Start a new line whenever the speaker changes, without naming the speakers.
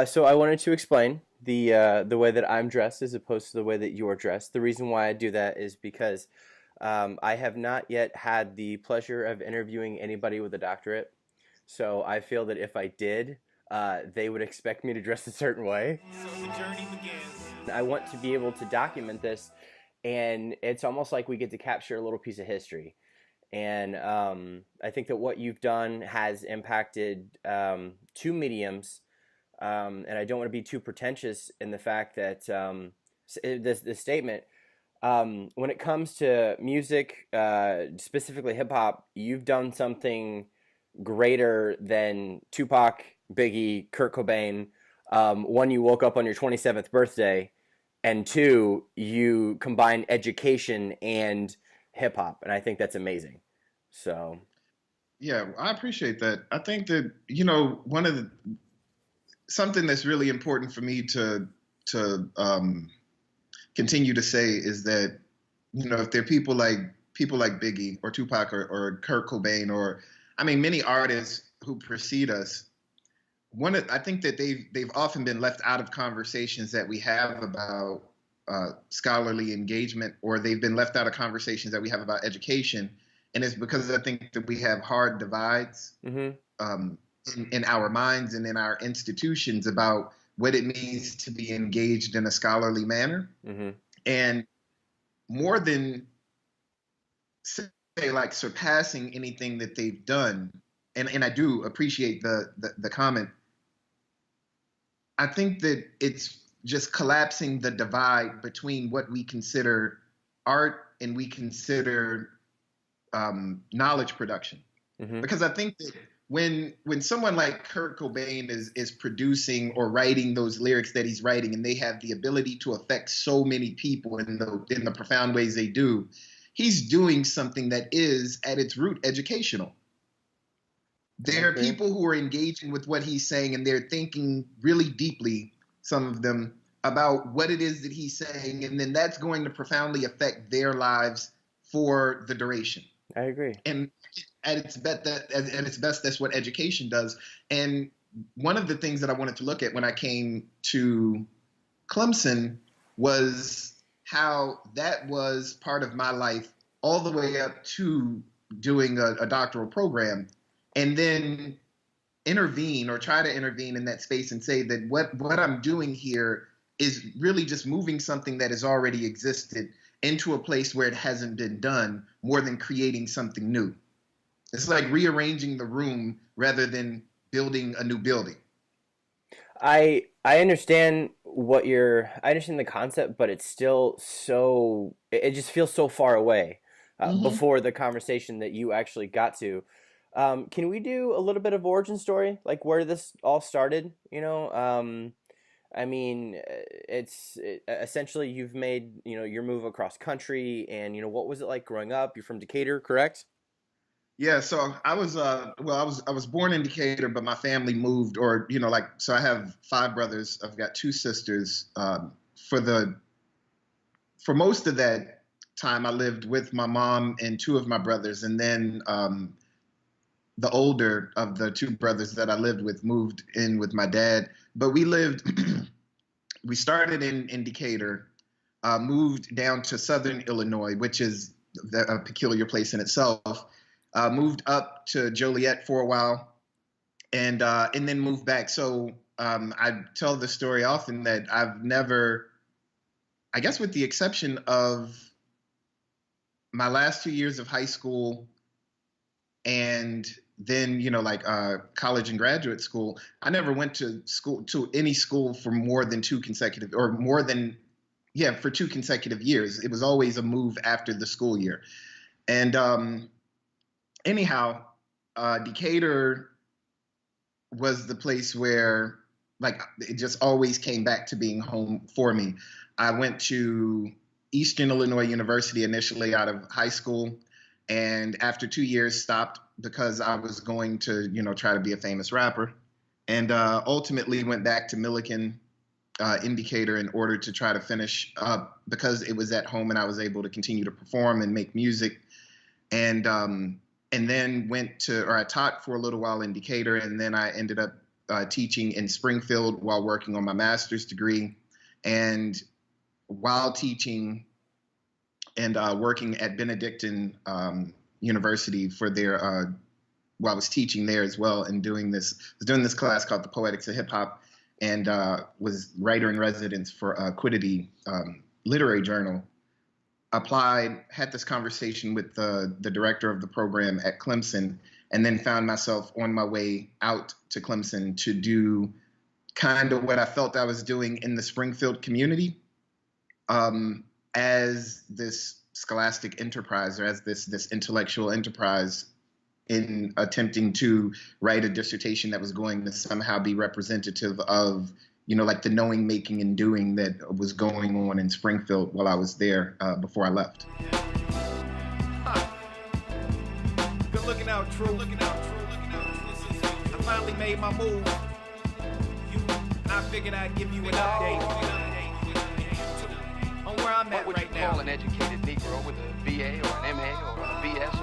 So I wanted to explain the way that I'm dressed as opposed to the way that you're dressed. The reason why I do that is because I have not yet had the pleasure of interviewing anybody with a doctorate. So I feel that if I did, they would expect me to dress a certain way. So the journey begins. I want to be able to document this, and it's almost like we get to capture a little piece of history. And I think that what you've done has impacted two mediums, and I don't want to be too pretentious in the fact that this statement, when it comes to music, specifically hip hop, you've done something greater than Tupac, Biggie, Kurt Cobain. One, you woke up on your 27th birthday, and two, you combine education and hip hop, and I think that's amazing. So,
Yeah, I appreciate that. I think that, one of the something that's really important for me to continue to say is that, if there are people like Biggie or Tupac or Kurt Cobain or, I mean, many artists who precede us, I think that they've often been left out of conversations that we have about scholarly engagement, or they've been left out of conversations that we have about education, and it's because I think that we have hard divides
mm-hmm,
in our minds and in our institutions about what it means to be engaged in a scholarly manner,
mm-hmm.
and more than say like surpassing anything that they've done, and I do appreciate the comment. I think that it's just collapsing the divide between what we consider art and we consider knowledge production.
Mm-hmm.
Because I think that when someone like Kurt Cobain is producing or writing those lyrics that he's writing, and they have the ability to affect so many people in the profound ways they do, he's doing something that is at its root educational. There are
Okay.
people who are engaging with what he's saying, and they're thinking really deeply, some of them, about what it is that he's saying, and then that's going to profoundly affect their lives for the duration.
I agree.
And at its best, that's what education does. And one of the things that I wanted to look at when I came to Clemson was how that was part of my life all the way up to doing a doctoral program, and then intervene or try to intervene in that space and say that what I'm doing here is really just moving something that has already existed into a place where it hasn't been done, more than creating something new. It's like rearranging the room rather than building a new building.
I understand I understand the concept, but it's still so it just feels so far away
Mm-hmm.
before the conversation that you actually got to. Can we do a little bit of origin story, like where this all started? I mean, essentially you've made your move across country, and what was it like growing up? You're from Decatur, correct?
Yeah, so I was born in Decatur, but my family moved, or so I have five brothers. I've got two sisters. For the for most of that time, I lived with my mom and two of my brothers, and then the older of the two brothers that I lived with moved in with my dad. But we started in Decatur, moved down to Southern Illinois, which is a peculiar place in itself. Moved up to Joliet for a while, and then moved back. So I tell the story often that I've never, I guess, with the exception of my last 2 years of high school, and then college and graduate school, I never went to any school for more than two consecutive, or more than, yeah, for 2 consecutive years. It was always a move after the school year. And anyhow, Decatur was the place where, like, it just always came back to being home for me. I went to Eastern Illinois University initially out of high school, and after 2 years stopped because I was going to, try to be a famous rapper, and ultimately went back to Millikan, in Decatur, in order to try to finish up because it was at home and I was able to continue to perform and make music. And then I taught for a little while in Decatur, and then I ended up teaching in Springfield while working on my master's degree. And while teaching and working at Benedictine University for their, while I was teaching there as well and doing this class called The Poetics of Hip Hop, and was writer in residence for Quiddity Literary Journal. Applied, had this conversation with the director of the program at Clemson, and then found myself on my way out to Clemson to do kind of what I felt I was doing in the Springfield community, as this scholastic enterprise, or as this intellectual enterprise, in attempting to write a dissertation that was going to somehow be representative of, you know, like the knowing, making, and doing that was going on in Springfield while I was there before I left.
Good looking out, True. I finally made my move. I figured I'd give you an update on where I'm at right now.
What would you call an educated Negro with a BA or an MA or a BS